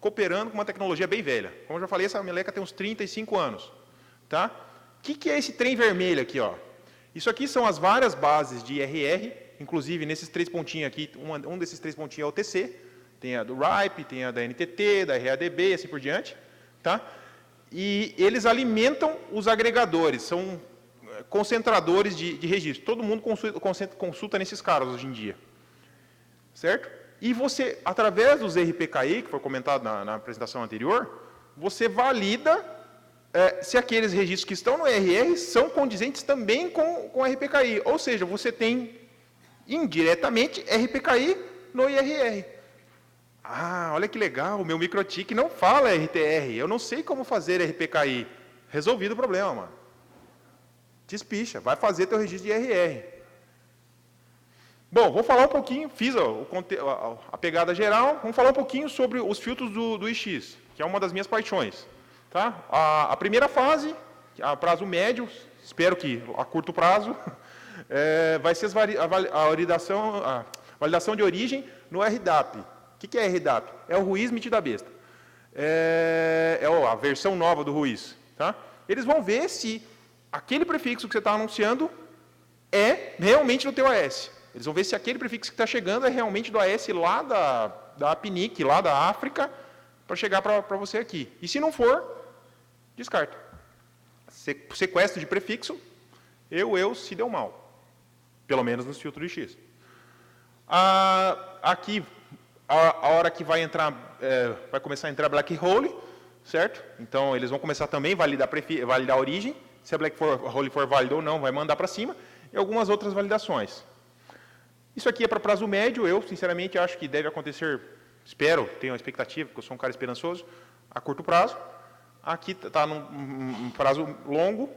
cooperando com uma tecnologia bem velha. Como eu já falei, essa meleca tem uns 35 anos, tá? O que é esse trem vermelho aqui, ó? Isso aqui são as várias bases de IRR, inclusive nesses três pontinhos aqui, um desses três pontinhos é o TC, tem a do RIPE, tem a da NTT, da RADB, assim por diante, tá? E eles alimentam os agregadores, são concentradores de registro. Todo mundo consulta nesses caras hoje em dia, certo? E você, através dos RPKI, que foi comentado na apresentação anterior, você valida se aqueles registros que estão no IRR são condizentes também com RPKI. Ou seja, você tem, indiretamente, RPKI no IRR. Ah, olha que legal, o meu microtik não fala RTR, eu não sei como fazer RPKI. Resolvido o problema, mano. Despicha, vai fazer teu registro de IRR. Bom, vou falar um pouquinho, fiz a pegada geral, vamos falar um pouquinho sobre os filtros do IX, que é uma das minhas paixões. Tá? A primeira fase, a prazo médio, espero que a curto prazo, vai ser a validação de origem no RDAP. O que é RDAP? É o Ruiz metido à besta. É a versão nova do Ruiz. Tá? Eles vão ver se aquele prefixo que você está anunciando é realmente do teu AS. Eles vão ver se aquele prefixo que está chegando é realmente do AS lá da PNIC, lá da África, para chegar para você aqui. E se não for, descarta. Sequestro de prefixo, se deu mal. Pelo menos nos filtros de X. Aqui, a hora que vai começar a entrar black hole, certo? Então, eles vão começar também a validar a origem. Se a black hole for válida ou não, vai mandar para cima. E algumas outras validações. Isso aqui é para prazo médio. Eu, sinceramente, acho que deve acontecer, espero, tenho uma expectativa, porque eu sou um cara esperançoso, a curto prazo. Aqui está num prazo longo.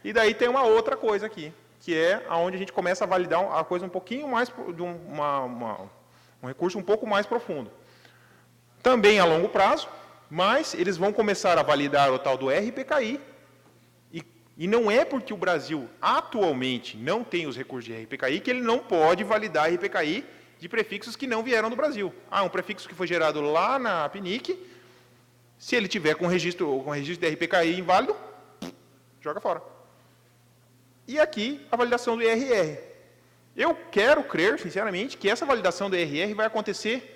E daí tem uma outra coisa aqui, que é onde a gente começa a validar a coisa um pouquinho mais, de um recurso um pouco mais profundo. Também a longo prazo, mas eles vão começar a validar o tal do RPKI. E não é porque o Brasil atualmente não tem os recursos de RPKI que ele não pode validar RPKI de prefixos que não vieram do Brasil. Um prefixo que foi gerado lá na PNIC, se ele tiver com registro de RPKI inválido, joga fora. E aqui, a validação do IRR. Eu quero crer, sinceramente, que essa validação do IRR vai acontecer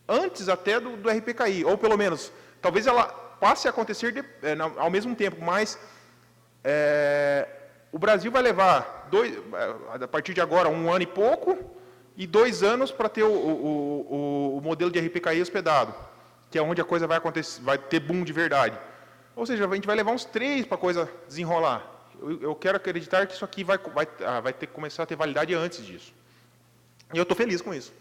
antes até do RPKI, ou pelo menos, talvez ela passe a acontecer ao mesmo tempo, mas o Brasil vai levar, a partir de agora, 1 ano e pouco, e 2 anos para ter o modelo de RPKI hospedado, que é onde a coisa vai acontecer, vai ter boom de verdade. Ou seja, a gente vai levar uns 3 para a coisa desenrolar. Eu quero acreditar que isso aqui vai ter que começar a ter validade antes disso. E eu estou feliz com isso.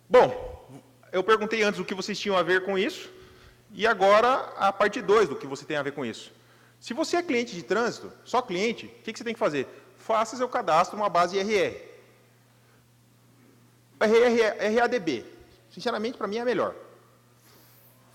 Bom, eu perguntei antes o que vocês tinham a ver com isso, e agora a parte 2 do que você tem a ver com isso. Se você é cliente de trânsito, só cliente, o que você tem que fazer? Faça seu cadastro numa base IRR. RADB, sinceramente, para mim é a melhor.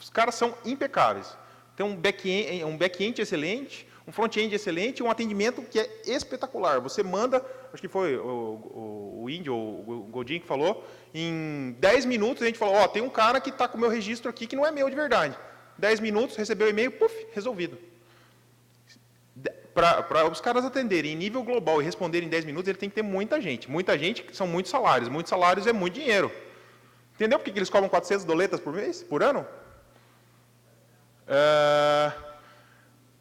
Os caras são impecáveis. Tem um back-end excelente, um front-end excelente, um atendimento que é espetacular. Você manda, acho que foi o Índio ou o Godinho que falou, em 10 minutos a gente falou, ó, tem um cara que está com o meu registro aqui que não é meu de verdade. 10 minutos, recebeu o e-mail, puf, resolvido. Para os caras atenderem em nível global e responderem em 10 minutos, ele tem que ter muita gente. Muita gente são muitos salários. Muitos salários é muito dinheiro. Entendeu por que eles cobram 400 doletas por mês, por ano?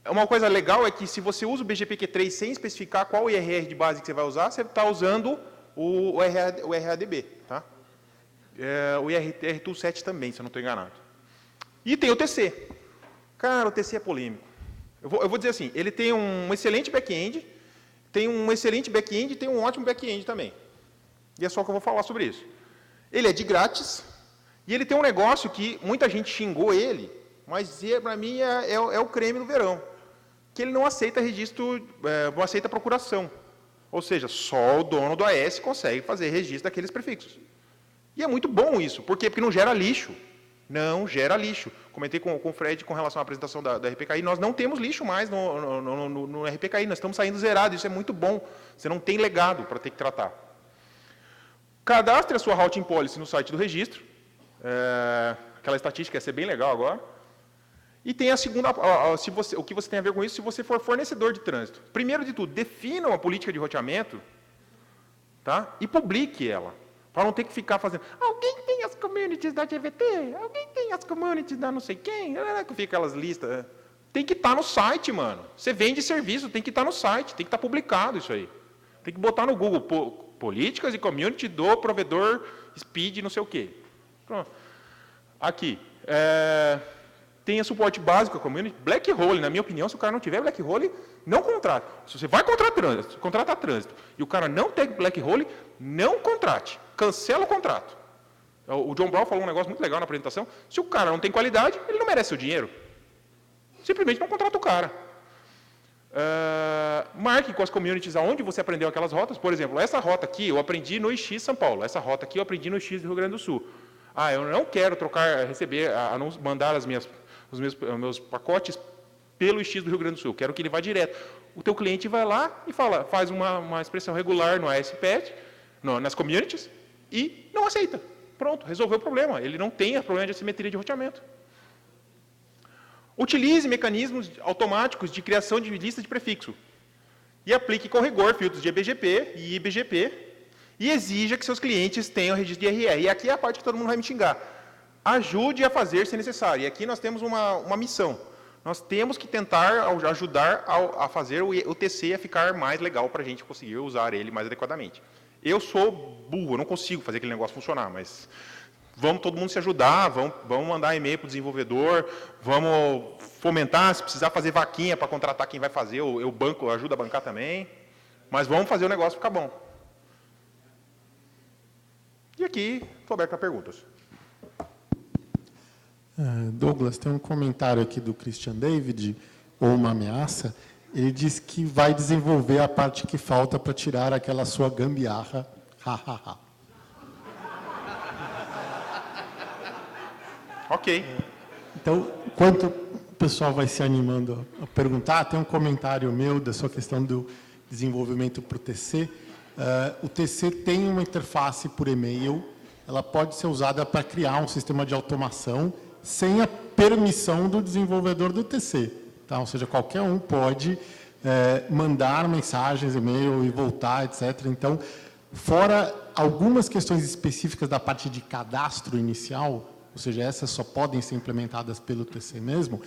Uma coisa legal é que se você usa o BGPQ3 sem especificar qual IRR de base que você vai usar, você está usando o RADB. Tá? O IRTool 7 também, se eu não estou enganado. E tem o TC. Cara, o TC é polêmico. Eu vou dizer assim, ele tem um excelente back-end, tem um excelente back-end e tem um ótimo back-end também. E é só que eu vou falar sobre isso. Ele é de grátis e ele tem um negócio que muita gente xingou ele, mas para mim é o creme do verão, que ele não aceita registro, não aceita procuração. Ou seja, só o dono do AS consegue fazer registro daqueles prefixos. E é muito bom isso. Por quê? Porque não gera lixo. Não gera lixo. Comentei com o Fred com relação à apresentação da RPKI, nós não temos lixo mais no RPKI, nós estamos saindo zerados, isso é muito bom. Você não tem legado para ter que tratar. Cadastre a sua routing policy no site do registro. Aquela estatística ia ser bem legal agora. E tem a segunda, o que você tem a ver com isso se você for fornecedor de trânsito. Primeiro de tudo, defina uma política de roteamento, tá? E publique ela, para não ter que ficar fazendo, alguém tem as communities da GVT? Alguém tem as communities da não sei quem? Que fica aquelas listas. Tem que estar no site, mano. Você vende serviço, tem que estar no site, tem que estar publicado isso aí. Tem que botar no Google, políticas e community do provedor speed não sei o quê. Pronto. Aqui, tenha suporte básico à community. Black hole, na minha opinião, se o cara não tiver black hole, não contrata. Se você vai contratar trânsito e o cara não tem black hole, não contrate. Cancela o contrato. O John Brown falou um negócio muito legal na apresentação. Se o cara não tem qualidade, ele não merece o dinheiro. Simplesmente não contrata o cara. Marque com as communities aonde você aprendeu aquelas rotas. Por exemplo, essa rota aqui eu aprendi no IX São Paulo. Essa rota aqui eu aprendi no IX do Rio Grande do Sul. Eu não quero mandar os meus pacotes pelo IX do Rio Grande do Sul. Quero que ele vá direto. O teu cliente vai lá e faz uma expressão regular no ASPet, nas communities, e não aceita. Pronto, resolveu o problema. Ele não tem problema de assimetria de roteamento. Utilize mecanismos automáticos de criação de lista de prefixo. E aplique com rigor filtros de EBGP e IBGP e exija que seus clientes tenham registro de IRR. E aqui é a parte que todo mundo vai me xingar. Ajude a fazer se necessário. E aqui nós temos uma missão. Nós temos que tentar ajudar a fazer o TC a ficar mais legal para a gente conseguir usar ele mais adequadamente. Eu sou burro, eu não consigo fazer aquele negócio funcionar, mas vamos todo mundo se ajudar, vamos mandar e-mail para o desenvolvedor, vamos fomentar, se precisar fazer vaquinha para contratar quem vai fazer, eu banco, ajudo a bancar também, mas vamos fazer o negócio ficar bom. E aqui, estou aberto a perguntas. Douglas, tem um comentário aqui do Christian David, ou uma ameaça. Ele diz que vai desenvolver a parte que falta para tirar aquela sua gambiarra. Ok. Então, enquanto o pessoal vai se animando a perguntar, tem um comentário meu da sua questão do desenvolvimento para o TC. O TC tem uma interface por e-mail, ela pode ser usada para criar um sistema de automação sem a permissão do desenvolvedor do TC. Tá? Ou seja, qualquer um pode mandar mensagens, e-mail e voltar, etc. Então, fora algumas questões específicas da parte de cadastro inicial, ou seja, essas só podem ser implementadas pelo TC mesmo,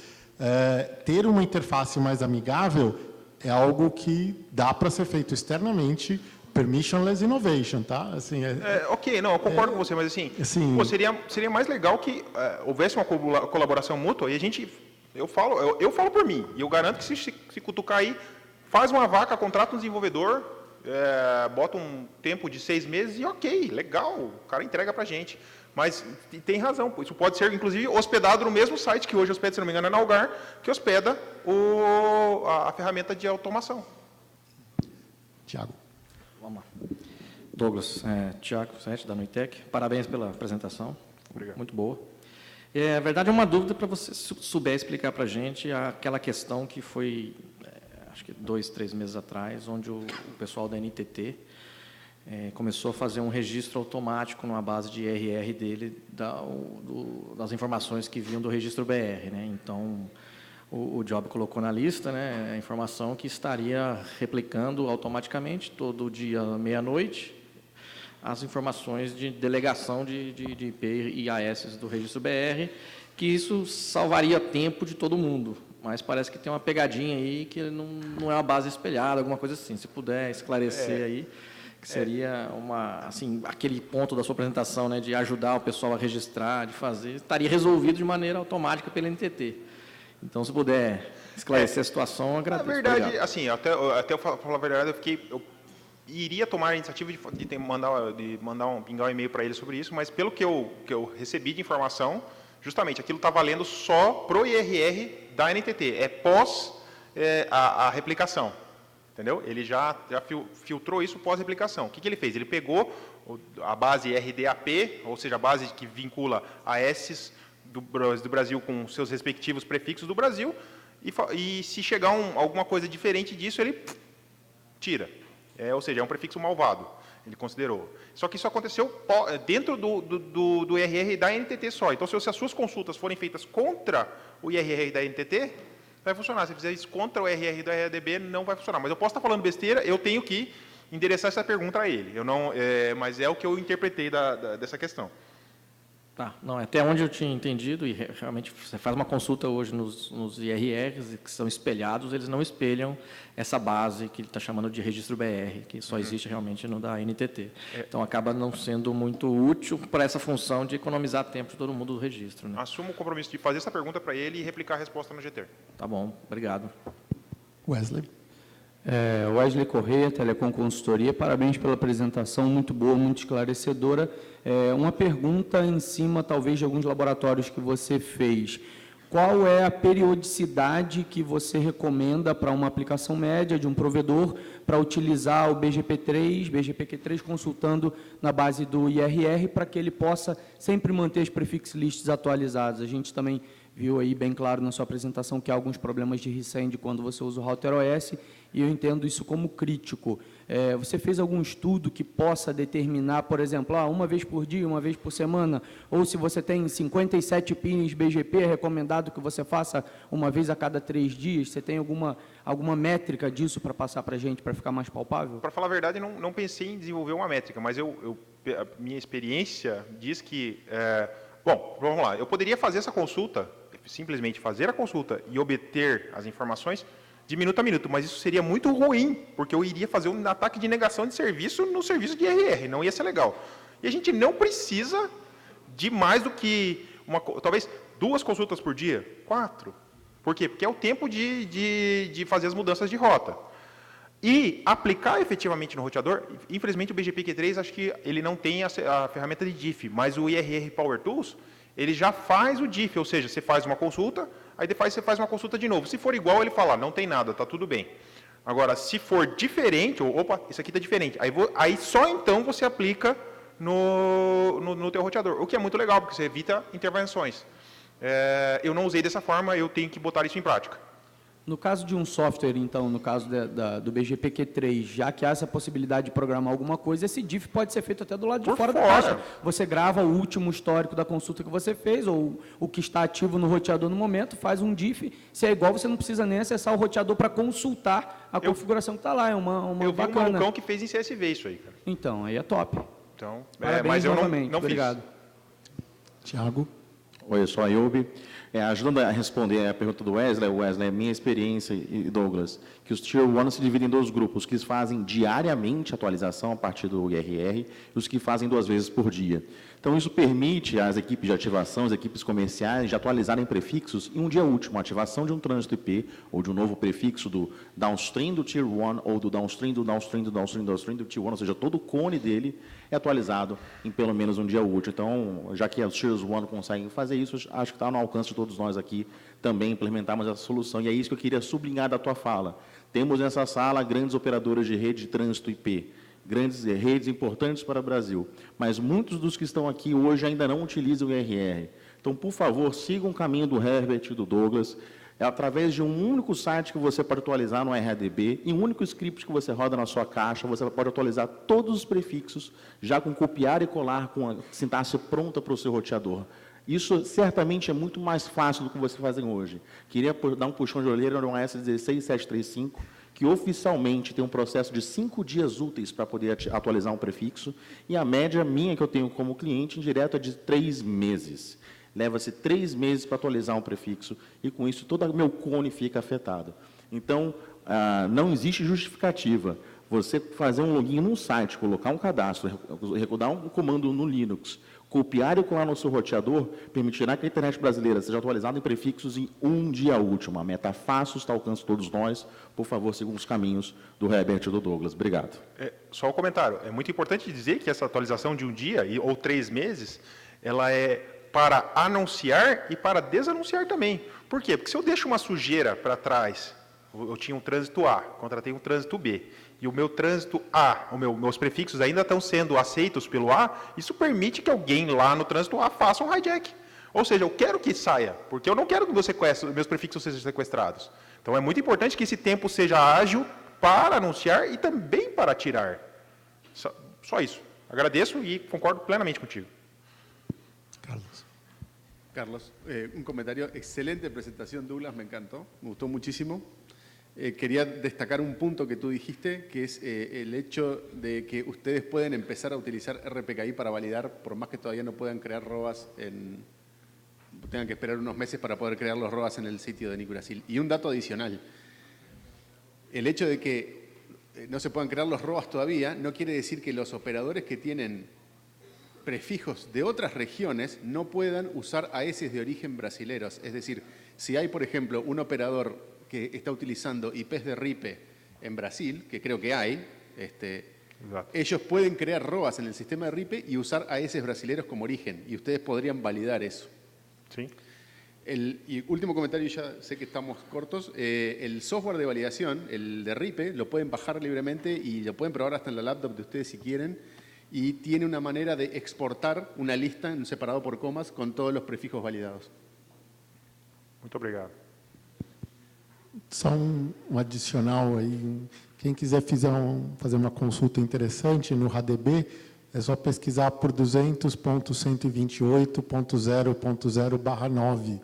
ter uma interface mais amigável é algo que dá para ser feito externamente, permissionless innovation, tá? Assim, ok, não, eu concordo com você, mas assim, pô, seria mais legal que houvesse uma colaboração mútua e eu falo por mim, e eu garanto que se cutucar aí, faz uma vaca, contrata um desenvolvedor, bota um tempo de 6 meses e ok, legal, o cara entrega para a gente. Mas tem razão, isso pode ser, inclusive, hospedado no mesmo site que hoje hospeda, se não me engano, é na Algar, que hospeda a ferramenta de automação. Tiago. Vamos lá. Douglas, Tiago Sete, da Nuitec. Parabéns pela apresentação. Obrigado. Muito boa. Na verdade, é uma dúvida para você souber explicar para a gente aquela questão que foi, acho que 2, 3 meses atrás, onde o pessoal da NTT começou a fazer um registro automático numa base de IRR dele das informações que vinham do registro BR, né? Então, o Job colocou na lista, né, a informação que estaria replicando automaticamente todo dia meia-noite as informações de delegação de IP e IAS do registro BR, que isso salvaria tempo de todo mundo. Mas parece que tem uma pegadinha aí que não é uma base espelhada, alguma coisa assim. Se puder esclarecer aí, que seria aquele ponto da sua apresentação, né, de ajudar o pessoal a registrar, de fazer, estaria resolvido de maneira automática pela NTT. Então, se puder esclarecer a situação, eu agradeço. Na verdade, obrigado. Assim, até eu falar a verdade, eu iria tomar a iniciativa de pingar um e-mail para ele sobre isso, mas pelo que eu recebi de informação, justamente, aquilo está valendo só para o IRR da NTT, pós a replicação. Entendeu? Ele já filtrou isso pós-replicação. O que ele fez? Ele pegou a base RDAP, ou seja, a base que vincula AS do Brasil com seus respectivos prefixos do Brasil, e se chegar alguma coisa diferente disso, ele tira. Ou seja, é um prefixo malvado, ele considerou. Só que isso aconteceu dentro do IRR da NTT só. Então, se as suas consultas forem feitas contra o IRR da NTT, vai funcionar. Se fizer isso contra o IRR da RDB, não vai funcionar. Mas eu posso estar falando besteira, eu tenho que endereçar essa pergunta a ele. Mas é o que eu interpretei dessa questão. Tá, não, até onde eu tinha entendido, e realmente você faz uma consulta hoje nos IRRs que são espelhados, eles não espelham essa base que ele está chamando de registro BR, que só existe realmente no da NTT. Então, acaba não sendo muito útil para essa função de economizar tempo de todo mundo do registro. Né? Assumo o compromisso de fazer essa pergunta para ele e replicar a resposta no GT. Tá bom, obrigado. Wesley. Wesley Correia, Telecom Consultoria, parabéns pela apresentação, muito boa, muito esclarecedora. Uma pergunta em cima, talvez, de alguns laboratórios que você fez. Qual é a periodicidade que você recomenda para uma aplicação média de um provedor para utilizar o BGPQ3 consultando na base do IRR para que ele possa sempre manter as prefix lists atualizadas? A gente também viu aí bem claro na sua apresentação que há alguns problemas de resend quando você usa o Router OS, e eu entendo isso como crítico. Você fez algum estudo que possa determinar, por exemplo, uma vez por dia, uma vez por semana, ou se você tem 57 pins BGP, é recomendado que você faça uma vez a cada 3 dias? Você tem alguma métrica disso para passar para a gente, para ficar mais palpável? Para falar a verdade, não pensei em desenvolver uma métrica, mas a minha experiência diz que... bom, vamos lá, eu poderia fazer essa consulta, simplesmente fazer a consulta e obter as informações de minuto a minuto, mas isso seria muito ruim, porque eu iria fazer um ataque de negação de serviço no serviço de IRR, não ia ser legal. E a gente não precisa de mais do que, talvez 2 consultas por dia, 4. Por quê? Porque é o tempo de fazer as mudanças de rota. E aplicar efetivamente no roteador, infelizmente o BGPQ3, acho que ele não tem a ferramenta de diff, mas o IRR Power Tools, ele já faz o diff, ou seja, você faz uma consulta, aí depois você faz uma consulta de novo. Se for igual, ele fala, não tem nada, está tudo bem. Agora, se for diferente, opa, isso aqui está diferente, aí só então você aplica no teu roteador, o que é muito legal, porque você evita intervenções. Eu não usei dessa forma, eu tenho que botar isso em prática. No caso de um software, então, no caso do BGPQ3, já que há essa possibilidade de programar alguma coisa, esse diff pode ser feito até do lado de fora da caixa. Você grava o último histórico da consulta que você fez, ou o que está ativo no roteador no momento, faz um diff. Se é igual, você não precisa nem acessar o roteador para consultar a configuração que está lá. É uma eu vi bacana. um malucão que fez em CSV isso aí, cara. Então, aí é top. Então, Parabéns mas eu novamente. não Obrigado. fiz. Tiago. Oi, eu sou a Ayub. Ajudando a responder a pergunta do Wesley, minha experiência e Douglas, que os Tier 1 se dividem em 2 grupos, que fazem diariamente atualização a partir do IRR e os que fazem 2 vezes por dia. Então, isso permite às equipes de ativação, às equipes comerciais, de atualizarem prefixos em um dia útil, uma ativação de um trânsito IP, ou de um novo prefixo do downstream do Tier 1, ou do downstream do downstream do downstream do downstream do Tier 1, ou seja, todo o cone dele é atualizado em pelo menos um dia útil. Então, já que os Tiers 1 conseguem fazer isso, acho que está no alcance de todos nós aqui também implementarmos essa solução. E é isso que eu queria sublinhar da tua fala. Temos nessa sala grandes operadoras de rede de trânsito IP, grandes redes importantes para o Brasil, mas muitos dos que estão aqui hoje ainda não utilizam o IRR. Então, por favor, sigam o caminho do Herbert e do Douglas, através de um único site que você pode atualizar no RDB, e um único script que você roda na sua caixa, você pode atualizar todos os prefixos, já com copiar e colar, com a sintaxe pronta para o seu roteador. Isso certamente é muito mais fácil do que você fazem hoje. Queria dar um puxão de orelha no AS 16735, que oficialmente tem um processo de 5 dias úteis para poder atualizar um prefixo, e a média minha que eu tenho como cliente indireta é de 3 meses. Leva-se 3 meses para atualizar um prefixo, e com isso todo o meu cone fica afetado. Então, não existe justificativa. Você fazer um login num site, colocar um cadastro, rodar um comando no Linux, copiar e colar no seu roteador, permitirá que a internet brasileira seja atualizada em prefixos em um dia útil. Uma meta fácil, está ao alcance de todos nós. Por favor, sigam os caminhos do Herbert e do Douglas. Obrigado. Só um comentário. É muito importante dizer que essa atualização de um dia ou 3 meses, ela é para anunciar e para desanunciar também. Por quê? Porque se eu deixo uma sujeira para trás, eu tinha um trânsito A, contratei um trânsito B, e o meu trânsito A, meus prefixos ainda estão sendo aceitos pelo A, isso permite que alguém lá no trânsito A faça um hijack. Ou seja, eu quero que saia, porque eu não quero que meus prefixos sejam sequestrados. Então, é muito importante que esse tempo seja ágil para anunciar e também para tirar. Só isso. Agradeço e concordo plenamente contigo. Carlos, un comentario. Excelente presentación, Douglas, me encantó, me gustó muchísimo. Quería destacar un punto que tú dijiste, que es el hecho de que ustedes pueden empezar a utilizar RPKI para validar, por más que todavía no puedan crear ROAS, tengan que esperar unos meses para poder crear los ROAS en el sitio de NIC Brasil. Y un dato adicional, el hecho de que no se puedan crear los ROAS todavía no quiere decir que los operadores que tienen prefijos de otras regiones no puedan usar AES de origen brasileros. Es decir, si hay, por ejemplo, un operador que está utilizando IPs de RIPE en Brasil, que creo que hay, ellos pueden crear ROAS en el sistema de RIPE y usar AES brasileros como origen, y ustedes podrían validar eso. Sí. Y último comentario, ya sé que estamos cortos, el software de validación, el de RIPE, lo pueden bajar libremente y lo pueden probar hasta en la laptop de ustedes si quieren, y tiene una manera de exportar una lista en separado por comas con todos los prefijos validados. Muito obrigado. Só um adicional aí. Quem quiser fazer uma consulta interessante no RADB, é só pesquisar por 200.128.0.0/9.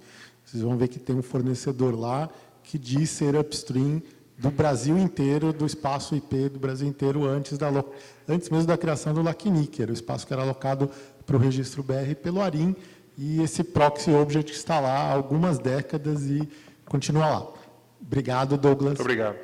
Vocês vão ver que tem um fornecedor lá que diz ser upstream do Brasil inteiro, do espaço IP do Brasil inteiro, antes mesmo da criação do LACNIC, era o espaço que era alocado para o registro BR pelo ARIM, e esse proxy object está lá há algumas décadas e continua lá. Obrigado, Douglas. Muito obrigado.